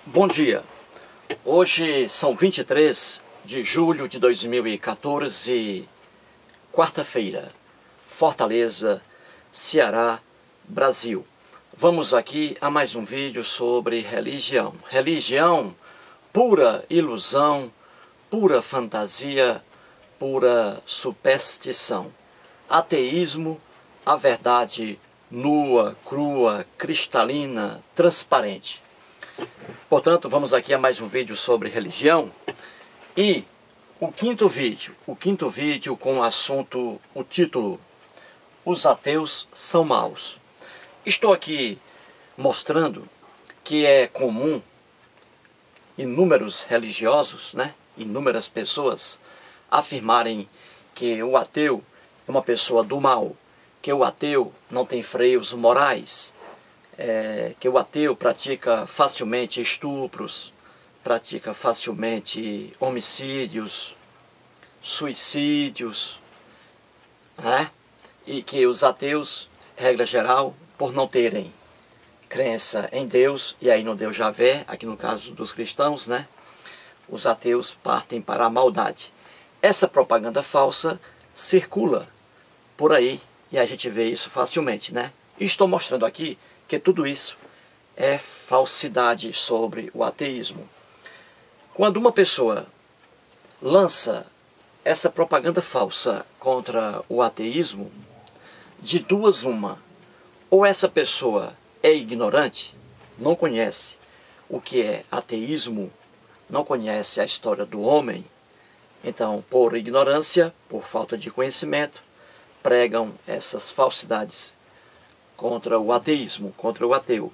Bom dia, hoje são 23 de julho de 2014, quarta-feira, Fortaleza, Ceará, Brasil. Vamos aqui a mais um vídeo sobre religião. Religião, pura ilusão, pura fantasia, pura superstição. Ateísmo, a verdade nua, crua, cristalina, transparente. Portanto, vamos aqui a mais um vídeo sobre religião. E o quinto vídeo com o assunto, o título: Os ateus são maus. Estou aqui mostrando que é comum inúmeros religiosos, inúmeras pessoas afirmarem que o ateu é uma pessoa do mal, que o ateu não tem freios morais, que o ateu pratica facilmente estupros, pratica facilmente homicídios, suicídios, e que os ateus, regra geral, por não terem crença em Deus, e aí no Deus Javé, aqui no caso dos cristãos, os ateus partem para a maldade. Essa propaganda falsa circula por aí e a gente vê isso facilmente, E estou mostrando aqui que tudo isso é falsidade sobre o ateísmo. Quando uma pessoa lança essa propaganda falsa contra o ateísmo, de duas uma: ou essa pessoa é ignorante, não conhece o que é ateísmo, não conhece a história do homem, então, por ignorância, por falta de conhecimento, pregam essas falsidades contra o ateísmo, contra o ateu.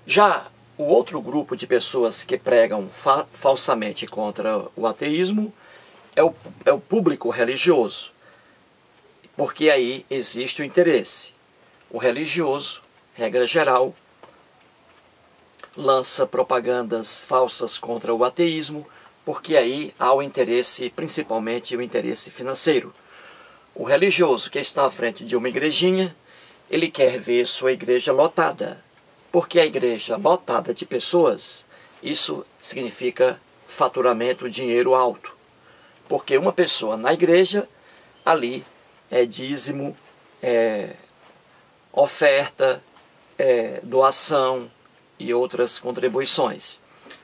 Já o outro grupo de pessoas que pregam falsamente contra o ateísmo é o público religioso, porque aí existe o interesse. O religioso, regra geral, lança propagandas falsas contra o ateísmo, porque aí há o interesse, principalmente o interesse financeiro. O religioso que está à frente de uma igrejinha, ele quer ver sua igreja lotada, porque a igreja lotada de pessoas, isso significa faturamento, dinheiro alto. Porque uma pessoa na igreja, ali é dízimo, é oferta, é doação e outras contribuições.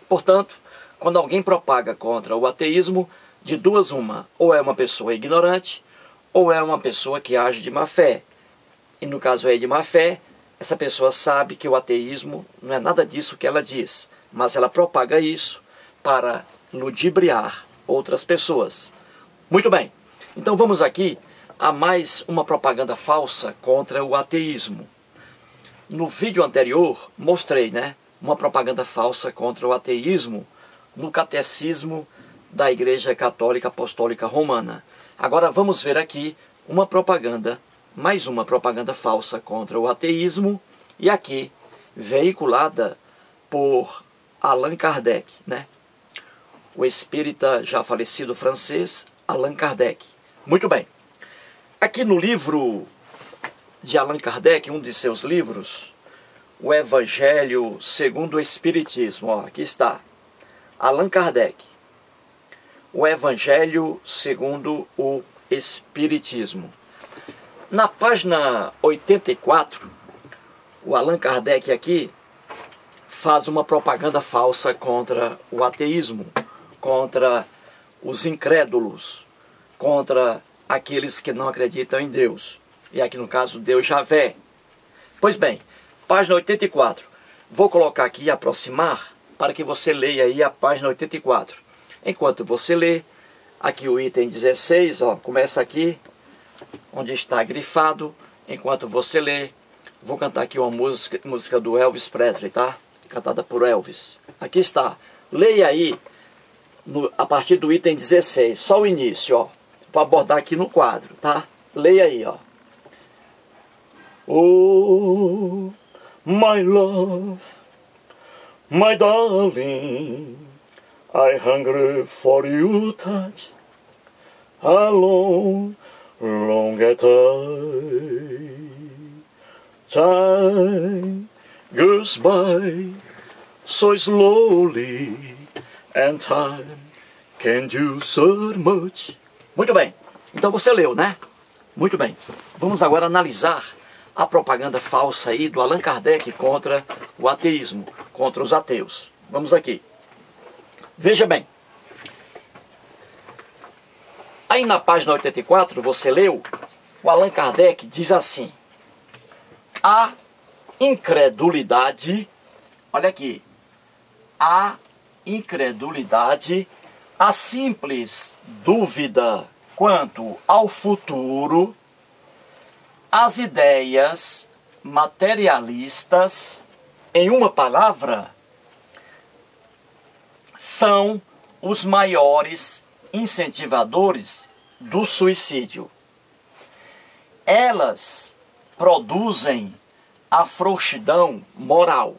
Portanto, quando alguém propaga contra o ateísmo, de duas uma: ou é uma pessoa ignorante, ou é uma pessoa que age de má fé. E no caso aí de má fé, essa pessoa sabe que o ateísmo não é nada disso que ela diz, mas ela propaga isso para ludibriar outras pessoas. Muito bem, então vamos aqui a mais uma propaganda falsa contra o ateísmo. No vídeo anterior mostrei, uma propaganda falsa contra o ateísmo no Catecismo da Igreja Católica Apostólica Romana. Agora vamos ver aqui mais uma propaganda falsa contra o ateísmo, e aqui veiculada por Allan Kardec, o espírita já falecido francês Allan Kardec. Muito bem, aqui no livro de Allan Kardec, um de seus livros, o Evangelho segundo o Espiritismo, aqui está, Allan Kardec, o Evangelho segundo o Espiritismo. Na página 84, o Allan Kardec aqui faz uma propaganda falsa contra o ateísmo, contra os incrédulos, contra aqueles que não acreditam em Deus. E aqui no caso, Deus Javé. Pois bem, página 84. Vou colocar aqui aproximar para que você leia aí a página 84. Enquanto você lê, aqui o item 16, começa aqui, onde está grifado. Enquanto você lê, vou cantar aqui uma música do Elvis Presley, cantada por Elvis. Aqui está. Leia aí, a partir do item 16, só o início, para abordar aqui no quadro, Leia aí, Oh, my love, my darling, I hunger for you touch alone. Long time goes by, so slowly, and time can do so much. Muito bem, então você leu, né? Muito bem, vamos agora analisar a propaganda falsa aí do Allan Kardec contra o ateísmo, contra os ateus. Vamos aqui. Veja bem. Aí na página 84, você leu, o Allan Kardec diz assim: a incredulidade, olha aqui, a incredulidade, a simples dúvida quanto ao futuro, as ideias materialistas, em uma palavra, são os maiores incentivadores do suicídio. Elas produzem a frouxidão moral.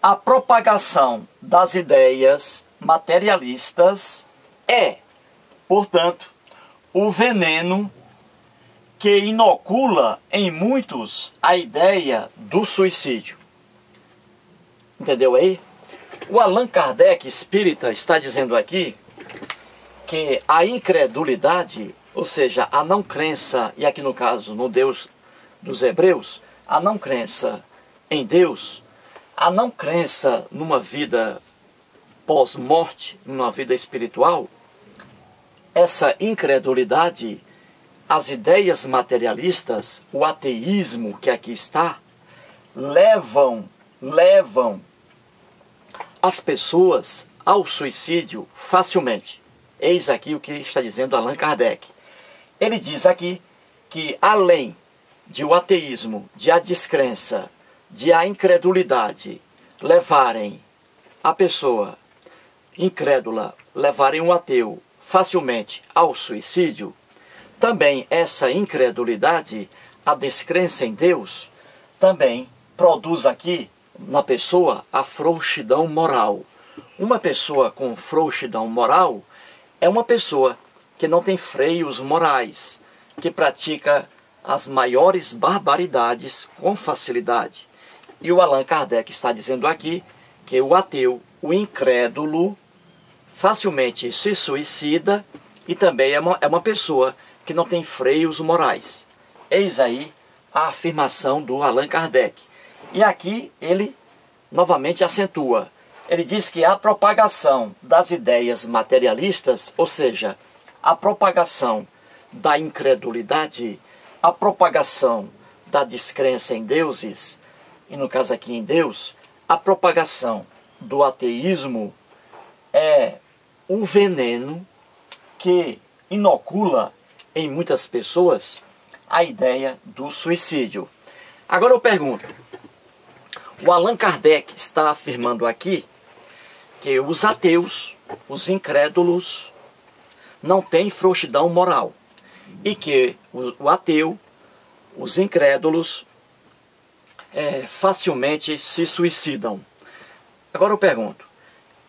A propagação das ideias materialistas é, portanto, o veneno que inocula em muitos a ideia do suicídio. Entendeu aí? O Allan Kardec, espírita, está dizendo aqui que a incredulidade, ou seja, a não crença, e aqui no caso no Deus dos Hebreus, a não crença em Deus, a não crença numa vida pós-morte, numa vida espiritual, essa incredulidade, as ideias materialistas, o ateísmo que aqui está, levam as pessoas ao suicídio facilmente. Eis aqui o que está dizendo Allan Kardec. Ele diz aqui que além de o ateísmo, de a descrença, de a incredulidade levarem a pessoa incrédula, levarem um ateu facilmente ao suicídio, também essa incredulidade, a descrença em Deus, também produz aqui na pessoa a frouxidão moral. Uma pessoa com frouxidão moral é uma pessoa que não tem freios morais, que pratica as maiores barbaridades com facilidade. E o Allan Kardec está dizendo aqui que o ateu, o incrédulo, facilmente se suicida e também é uma pessoa que não tem freios morais. Eis aí a afirmação do Allan Kardec. E aqui ele novamente acentua. Ele diz que a propagação das ideias materialistas, ou seja, a propagação da incredulidade, a propagação da descrença em deuses, e no caso aqui em Deus, a propagação do ateísmo é um veneno que inocula em muitas pessoas a ideia do suicídio. Agora eu pergunto, o Allan Kardec está afirmando aqui que os ateus, os incrédulos, não têm frouxidão moral. E que o ateu, os incrédulos, facilmente se suicidam. Agora eu pergunto,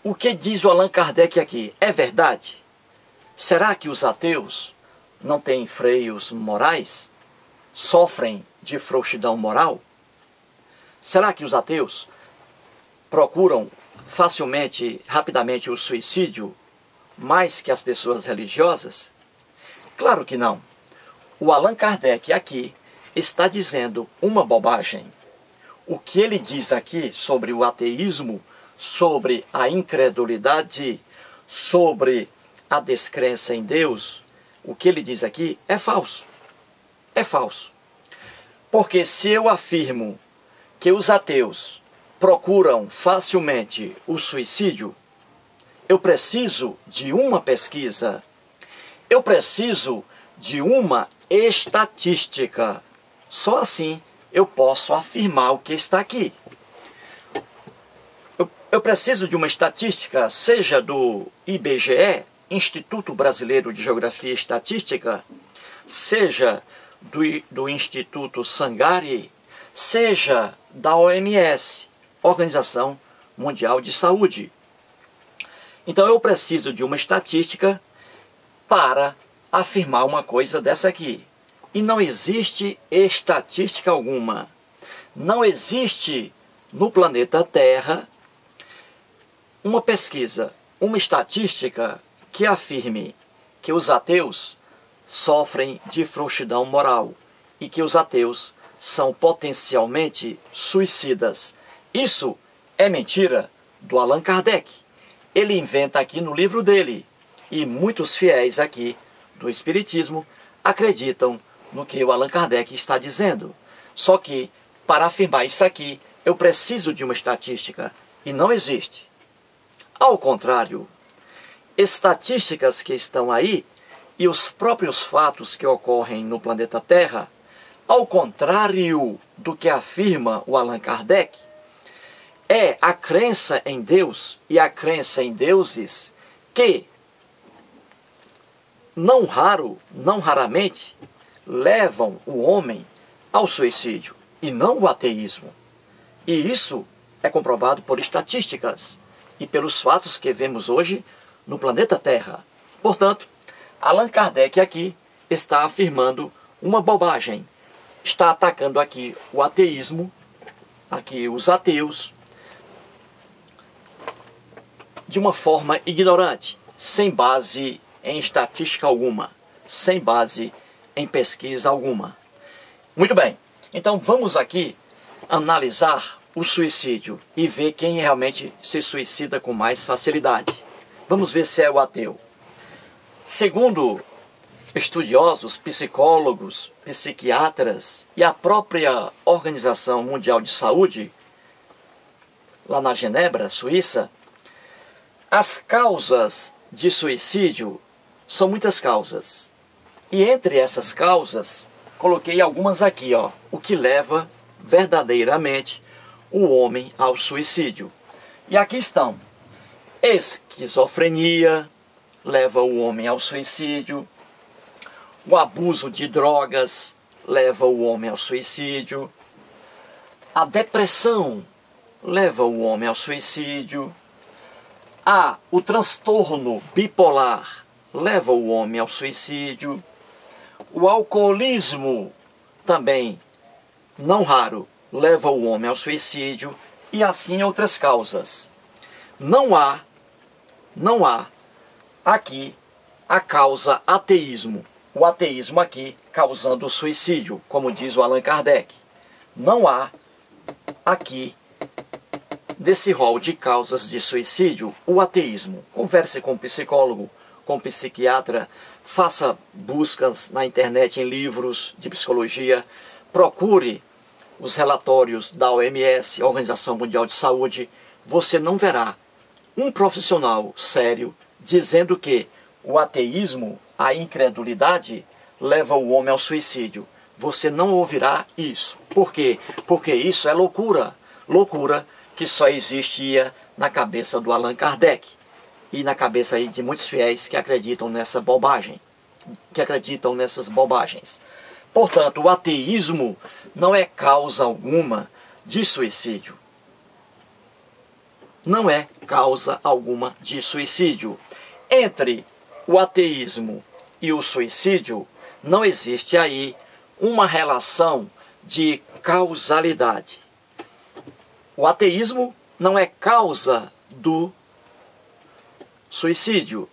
o que diz o Allan Kardec aqui? É verdade? Será que os ateus não têm freios morais? Sofrem de frouxidão moral? Será que os ateus procuram facilmente, rapidamente o suicídio mais que as pessoas religiosas? Claro que não. O Allan Kardec aqui está dizendo uma bobagem. O que ele diz aqui sobre o ateísmo, sobre a incredulidade, sobre a descrença em Deus, o que ele diz aqui é falso. É falso. Porque se eu afirmo que os ateus procuram facilmente o suicídio, eu preciso de uma pesquisa, eu preciso de uma estatística. Só assim eu posso afirmar o que está aqui. Eu preciso de uma estatística, seja do IBGE, Instituto Brasileiro de Geografia e Estatística, seja do Instituto Sangari, seja da OMS, Organização Mundial de Saúde. Então eu preciso de uma estatística para afirmar uma coisa dessa aqui. E não existe estatística alguma. Não existe no planeta Terra uma pesquisa, uma estatística que afirme que os ateus sofrem de frouxidão moral e que os ateus são potencialmente suicidas. Isso é mentira do Allan Kardec. Ele inventa aqui no livro dele, e muitos fiéis aqui do Espiritismo acreditam no que o Allan Kardec está dizendo. Só que, para afirmar isso aqui, eu preciso de uma estatística, e não existe. Ao contrário, estatísticas que estão aí e os próprios fatos que ocorrem no planeta Terra, ao contrário do que afirma o Allan Kardec, é a crença em Deus e a crença em deuses que, não raramente, levam o homem ao suicídio e não o ateísmo. E isso é comprovado por estatísticas e pelos fatos que vemos hoje no planeta Terra. Portanto, Allan Kardec aqui está afirmando uma bobagem. Está atacando aqui o ateísmo, aqui os ateus, de uma forma ignorante, sem base em estatística alguma, sem base em pesquisa alguma. Muito bem, então vamos aqui analisar o suicídio e ver quem realmente se suicida com mais facilidade. Vamos ver se é o ateu. Segundo estudiosos, psicólogos, psiquiatras e a própria Organização Mundial de Saúde, lá na Genebra, Suíça, as causas de suicídio são muitas causas. E entre essas causas, coloquei algumas aqui, ó, o que leva verdadeiramente o homem ao suicídio. E aqui estão: esquizofrenia leva o homem ao suicídio, o abuso de drogas leva o homem ao suicídio, a depressão leva o homem ao suicídio, o transtorno bipolar leva o homem ao suicídio, o alcoolismo também, não raro, leva o homem ao suicídio, e assim outras causas. Não há aqui a causa ateísmo. O ateísmo aqui causando o suicídio, como diz o Allan Kardec. Não há aqui, desse rol de causas de suicídio, o ateísmo. Converse com um psicólogo, com um psiquiatra, faça buscas na internet em livros de psicologia, procure os relatórios da OMS, Organização Mundial de Saúde. Você não verá um profissional sério dizendo que o ateísmo, a incredulidade, leva o homem ao suicídio. Você não ouvirá isso. Por quê? Porque isso é loucura. Loucura que só existia na cabeça do Allan Kardec e na cabeça aí de muitos fiéis que acreditam nessa bobagem, que acreditam nessas bobagens. Portanto, o ateísmo não é causa alguma de suicídio. Não é causa alguma de suicídio. Entre o ateísmo e o suicídio, não existe aí uma relação de causalidade. O ateísmo não é causa do suicídio.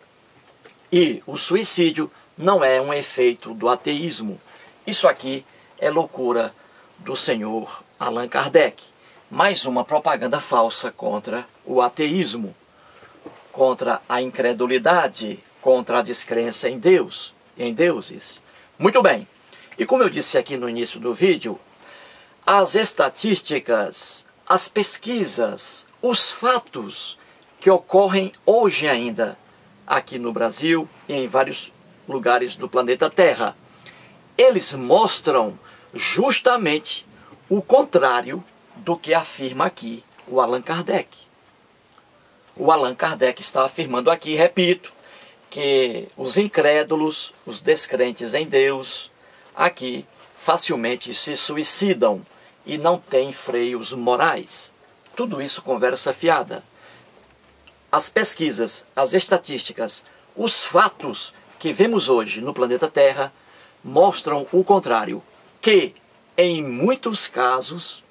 E o suicídio não é um efeito do ateísmo. Isso aqui é loucura do senhor Allan Kardec. Mais uma propaganda falsa contra o ateísmo, contra a incredulidade, contra a descrença em Deus, em deuses. Muito bem. E como eu disse aqui no início do vídeo, as estatísticas, as pesquisas, os fatos que ocorrem hoje ainda aqui no Brasil e em vários lugares do planeta Terra, eles mostram justamente o contrário do que afirma aqui o Allan Kardec. O Allan Kardec está afirmando aqui, repito, que os incrédulos, os descrentes em Deus, aqui facilmente se suicidam e não têm freios morais. Tudo isso conversa fiada. As pesquisas, as estatísticas, os fatos que vemos hoje no planeta Terra mostram o contrário, que em muitos casos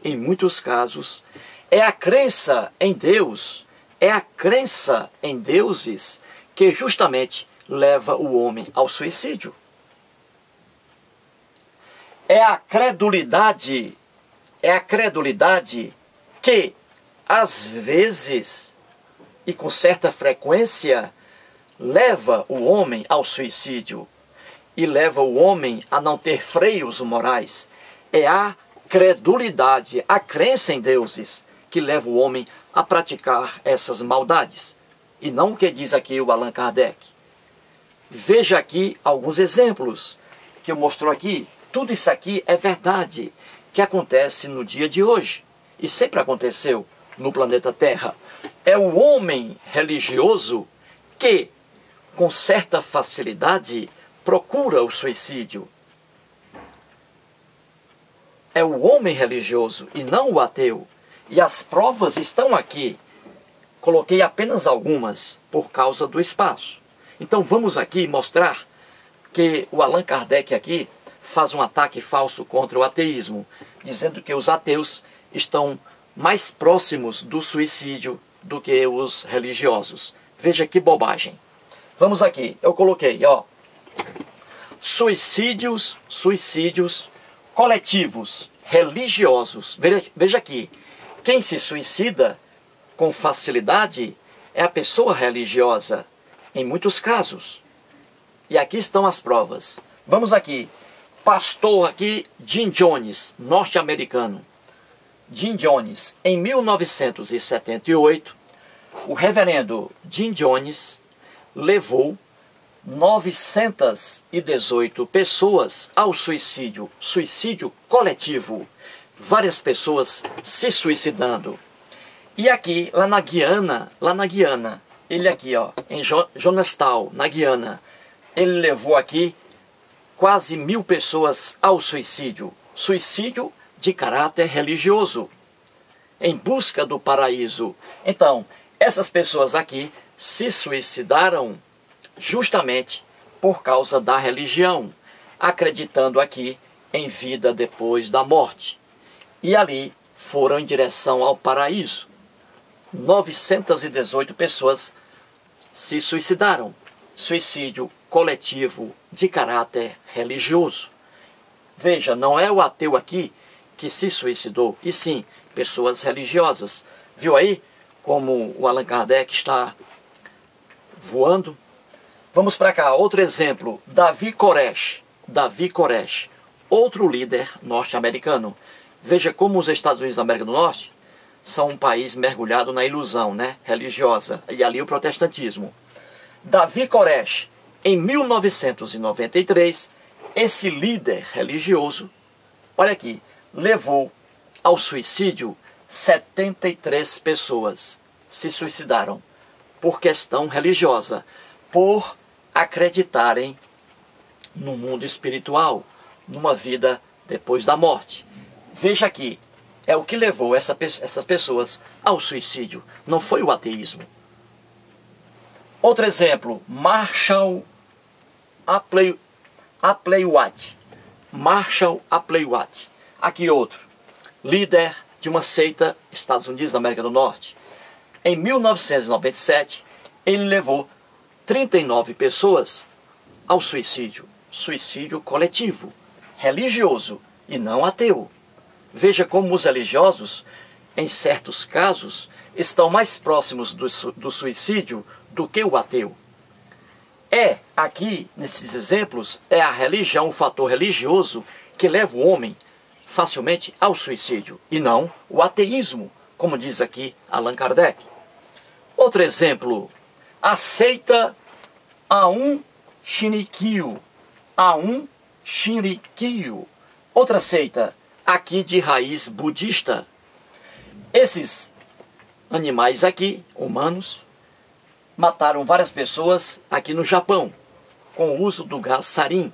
em muitos casos, é a crença em Deus, é a crença em deuses que justamente leva o homem ao suicídio. É a credulidade que, às vezes, e com certa frequência, leva o homem ao suicídio e leva o homem a não ter freios morais. É a credulidade, a crença em deuses, que leva o homem a praticar essas maldades. E não o que diz aqui o Allan Kardec. Veja aqui alguns exemplos que eu mostro aqui. Tudo isso aqui é verdade que acontece no dia de hoje e sempre aconteceu no planeta Terra. É o homem religioso que, com certa facilidade, procura o suicídio. É o homem religioso e não o ateu. E as provas estão aqui. Coloquei apenas algumas por causa do espaço. Então vamos aqui mostrar que o Allan Kardec aqui faz um ataque falso contra o ateísmo, dizendo que os ateus estão mais próximos do suicídio do que os religiosos. Veja que bobagem. Vamos aqui, eu coloquei, ó, suicídios coletivos, religiosos. Veja aqui, quem se suicida com facilidade é a pessoa religiosa, em muitos casos. E aqui estão as provas. Vamos aqui, pastor aqui, Jim Jones, norte-americano. Jim Jones, em 1978, o reverendo Jim Jones levou 918 pessoas ao suicídio coletivo. Várias pessoas se suicidando. E aqui, lá na Guiana, ele aqui, ó, em Jonestown, na Guiana, ele levou aqui quase 1000 pessoas ao suicídio de caráter religioso, em busca do paraíso. Então, essas pessoas aqui se suicidaram justamente por causa da religião, acreditando aqui em vida depois da morte. E ali foram em direção ao paraíso. 918 pessoas se suicidaram. Suicídio coletivo de caráter religioso. Veja, não é o ateu aqui que se suicidou, e sim pessoas religiosas. Viu aí como o Allan Kardec está voando? Vamos para cá, outro exemplo, Davi Koresh, outro líder norte-americano. Veja como os Estados Unidos da América do Norte são um país mergulhado na ilusão, né, religiosa, e ali o protestantismo. Davi Koresh, em 1993, esse líder religioso, olha aqui, levou ao suicídio 73 pessoas. Se suicidaram por questão religiosa, por acreditarem no mundo espiritual, numa vida depois da morte. Veja aqui, é o que levou essas pessoas ao suicídio, não foi o ateísmo. Outro exemplo, Marshall Applewhite. Aqui outro, líder de uma seita Estados Unidos da América do Norte. Em 1997, ele levou 39 pessoas ao suicídio coletivo, religioso e não ateu. Veja como os religiosos, em certos casos, estão mais próximos do suicídio do que o ateu. Aqui, nesses exemplos, é a religião, o fator religioso, que leva o homem facilmente ao suicídio, e não o ateísmo, como diz aqui Allan Kardec. Outro exemplo, a seita Aum Shinrikyo. Outra seita, aqui de raiz budista. Esses animais aqui, humanos, mataram várias pessoas aqui no Japão, com o uso do gás sarin.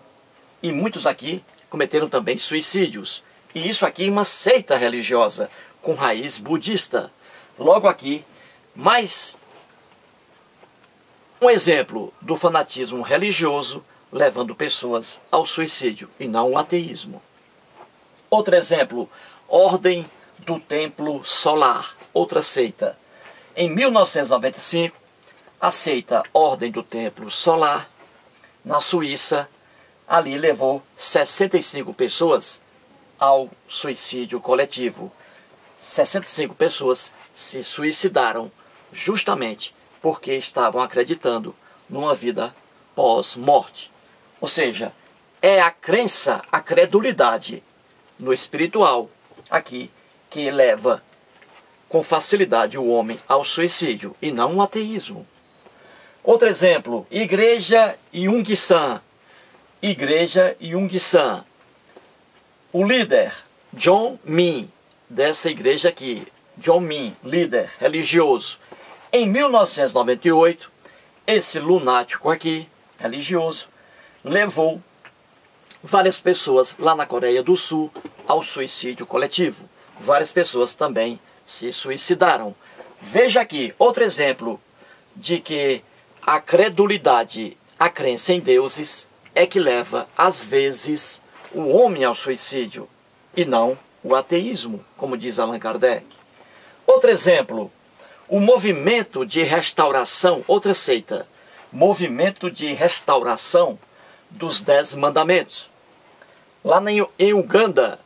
E muitos aqui cometeram também suicídios. E isso aqui é uma seita religiosa, com raiz budista. Logo aqui, mais um exemplo do fanatismo religioso levando pessoas ao suicídio, e não o ateísmo. Outro exemplo, Ordem do Templo Solar, outra seita. Em 1995, a seita Ordem do Templo Solar, na Suíça, ali levou 65 pessoas ao suicídio coletivo. 65 pessoas se suicidaram justamente porque estavam acreditando numa vida pós-morte. Ou seja, é a crença, a credulidade no espiritual aqui que leva com facilidade o homem ao suicídio e não o ateísmo. Outro exemplo, Igreja Yongsan. Igreja Yongsan. O líder, John Min, dessa igreja aqui, John Min, líder religioso. Em 1998, esse lunático aqui, religioso, levou várias pessoas lá na Coreia do Sul ao suicídio coletivo. Várias pessoas também se suicidaram. Veja aqui, outro exemplo de que a credulidade, a crença em deuses, é que leva, às vezes, o homem ao suicídio, e não o ateísmo, como diz Allan Kardec. Outro exemplo, o movimento de restauração, outra seita, movimento de restauração dos 10 mandamentos. Lá em Uganda,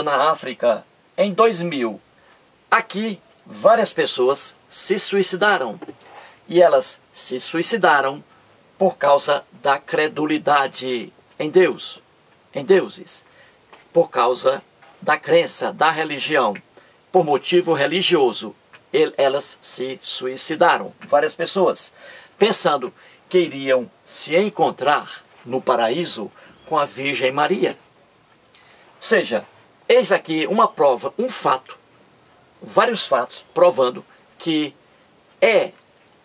na África, em 2000, aqui várias pessoas se suicidaram. E elas se suicidaram por causa da credulidade em Deus, em deuses, por causa da crença, da religião, por motivo religioso. Elas se suicidaram, várias pessoas, pensando que iriam se encontrar no paraíso com a Virgem Maria. Ou seja, eis aqui uma prova, um fato, vários fatos provando que é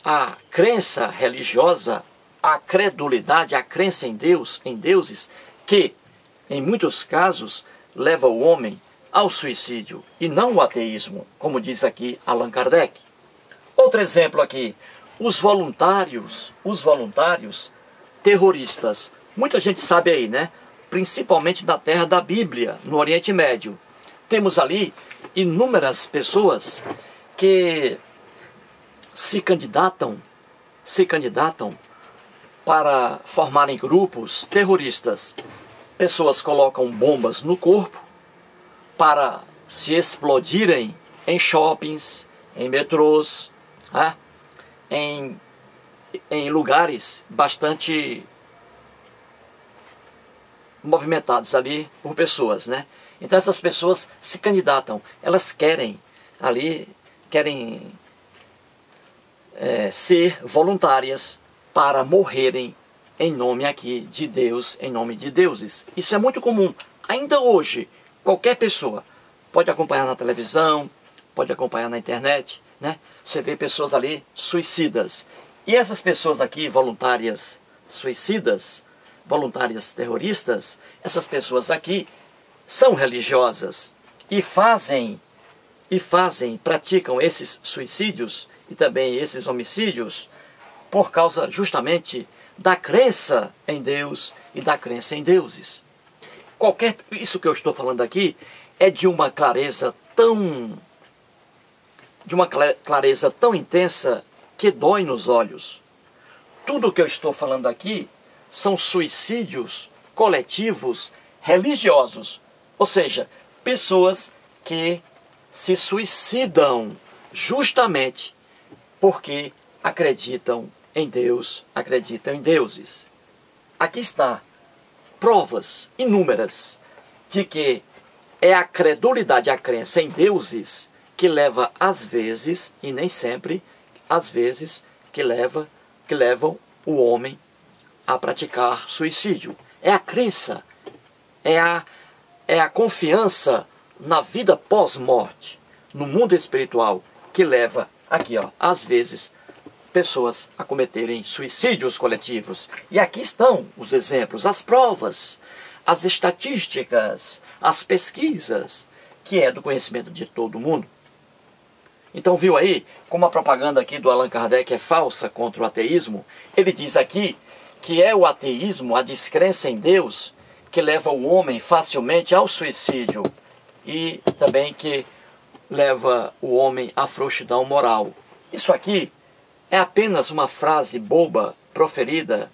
a crença religiosa, a credulidade, a crença em Deus, em deuses, que, em muitos casos, leva o homem ao suicídio e não o ateísmo, como diz aqui Allan Kardec. Outro exemplo aqui, os voluntários terroristas. Muita gente sabe aí, né? Principalmente na terra da Bíblia, no Oriente Médio. Temos ali inúmeras pessoas que se candidatam para formarem grupos terroristas. Pessoas colocam bombas no corpo para se explodirem em shoppings, em metrôs, né? em lugares bastante movimentados ali por pessoas, né? Então essas pessoas se candidatam, elas querem ser voluntárias para morrerem em nome aqui de Deus, em nome de deuses. Isso é muito comum. Ainda hoje, qualquer pessoa pode acompanhar na televisão, pode acompanhar na internet, né? Você vê pessoas ali suicidas. E essas pessoas aqui, voluntárias suicidas, voluntárias terroristas, essas pessoas aqui são religiosas e praticam esses suicídios e também esses homicídios por causa justamente da crença em Deus e da crença em deuses. Isso que eu estou falando aqui é de uma clareza tão intensa que dói nos olhos. Tudo o que eu estou falando aqui são suicídios coletivos religiosos, ou seja, pessoas que se suicidam justamente porque acreditam em Deus, acreditam em deuses. Aqui está provas inúmeras de que é a credulidade, a crença em deuses que leva às vezes, e nem sempre, às vezes, que levam o homem a praticar suicídio. É a crença, é a confiança na vida pós-morte, no mundo espiritual, que leva aqui, às vezes, pessoas a cometerem suicídios coletivos. E aqui estão os exemplos, as provas, as estatísticas, as pesquisas, que é do conhecimento de todo mundo. Então viu aí como a propaganda aqui do Allan Kardec é falsa contra o ateísmo? Ele diz aqui que é o ateísmo, a descrença em Deus, que leva o homem facilmente ao suicídio, e também que leva o homem à frouxidão moral. Isso aqui é apenas uma frase boba proferida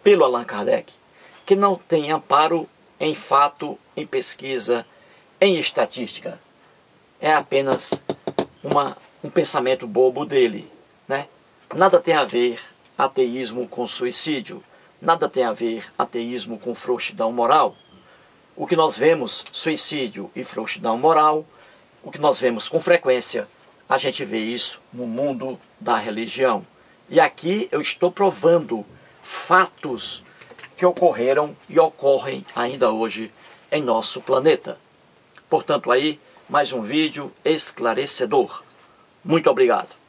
pelo Allan Kardec, que não tem amparo em fato, em pesquisa, em estatística. É apenas um pensamento bobo dele, né? Nada tem a ver ateísmo com suicídio, nada tem a ver ateísmo com frouxidão moral. O que nós vemos, suicídio e frouxidão moral, o que nós vemos com frequência, a gente vê isso no mundo da religião. E aqui eu estou provando fatos que ocorreram e ocorrem ainda hoje em nosso planeta. Portanto, aí, mais um vídeo esclarecedor. Muito obrigado.